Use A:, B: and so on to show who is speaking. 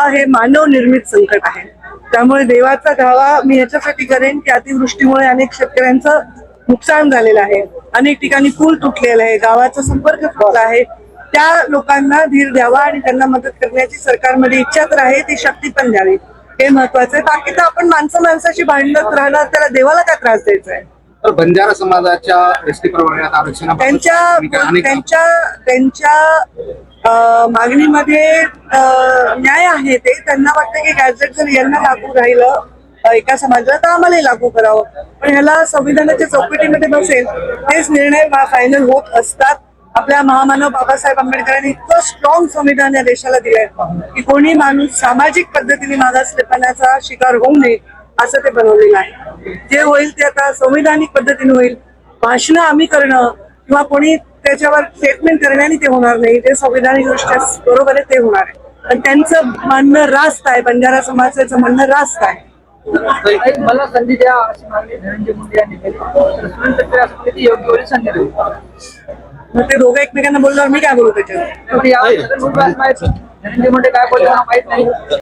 A: हे मानव निर्मित संकट आहे. त्यामुळे देवाचा धावा मी याच्यासाठी करेन की अतिवृष्टीमुळे अनेक शेतकऱ्यांचं नुकसान झालेलं आहे, अनेक ठिकाणी पूल तुटलेला आहे, गावाचा संपर्क तुटला आहे. त्या लोकांना धीर द्यावा आणि त्यांना मदत करण्याची सरकारमध्ये इच्छा तर आहे, ती शक्ती पण द्यावी, हे महत्वाचं आहे. बाकी तर आपण माणसाशी भांडत राहणार, त्याला देवाला काय त्रास द्यायचा आहे.
B: तर बंजारा समाजाच्या एसटी प्रवर्गात आरक्षण
A: त्यांच्या मागणीमध्ये न्याय आहे. ते त्यांना वाटतं की गॅजेट जर यांना लागू राहिलं एका समाजाला तर आम्हालाही लागू करावं, पण ह्याला संविधानाच्या चौकटीमध्ये बसेल तेच निर्णय फायनल होत असतात. आपल्या महामानव बाबासाहेब आंबेडकरांनी इतकं स्ट्रॉंग संविधान या देशाला दिलंय की कोणी माणूस सामाजिक पद्धतीने मागासलेपणाचा शिकार होऊ नये असं ते बनवलेलं आहे. जे होईल ते आता संविधानिक पद्धतीने होईल. भाषणं आम्ही करणं किंवा कोणी त्याच्यावर स्टेटमेंट करण्याने ते होणार नाही. ते संविधानिक दृष्ट्या बरोबर आहे, ते होणार आहे. पण त्यांचं म्हणणं रास्त आहे, बंजारा समाजाचं म्हणणं रास्त आहे.
C: मला संधी द्या अशी मागणी धनंजय मुंडे यांनी केली. सुनील तटकरे असं म्हणले की योग्य वेळी संधी देऊ.
A: मग ते दोघं एकमेकांना बोलल्यावर मी काय बोलू त्याच्यावर?
C: धनंजय मुंडे काय बोलले माहित नाही.